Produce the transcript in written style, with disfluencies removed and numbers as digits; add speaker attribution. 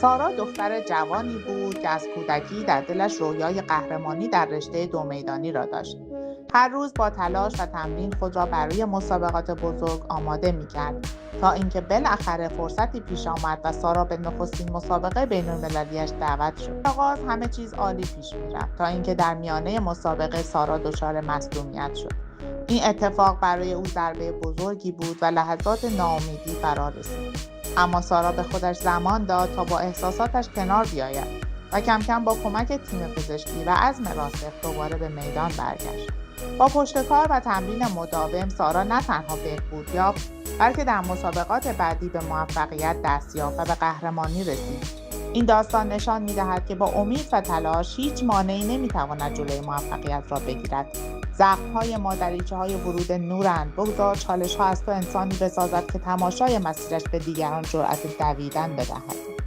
Speaker 1: سارا دختر جوانی بود که از کودکی در دلش رویای قهرمانی در رشته دومیدانی را داشت. هر روز با تلاش و تمرین خود را برای مسابقات بزرگ آماده می‌کرد تا اینکه بالاخره فرصتی پیش آمد و سارا به نخستین مسابقه بین‌المللی‌اش دعوت شد. در آغاز همه چیز عالی پیش می‌رفت تا اینکه در میانه مسابقه سارا دچار مصدومیت شد. این اتفاق برای او ضربه بزرگی بود و لحظات ناامیدی فرا رسید. اما سارا به خودش زمان داد تا با احساساتش کنار بیاید و کم کم با کمک تیم پزشکی و عزم راسخ دوباره به میدان برگشت. با پشتکار و تمرین مداوم سارا نه تنها بهبود یافت بلکه در مسابقات بعدی به موفقیت دست یافت و به قهرمانی رسید. این داستان نشان می‌دهد که با امید و تلاش هیچ مانعی نمی‌تواند جلوی موفقیت را بگیرد. زخم‌های ما دریچه‌های ورود نورند. بگذار چالش‌ها از تو انسانی بسازد که تماشای مسیرش به دیگران جرأت دویدن بدهد.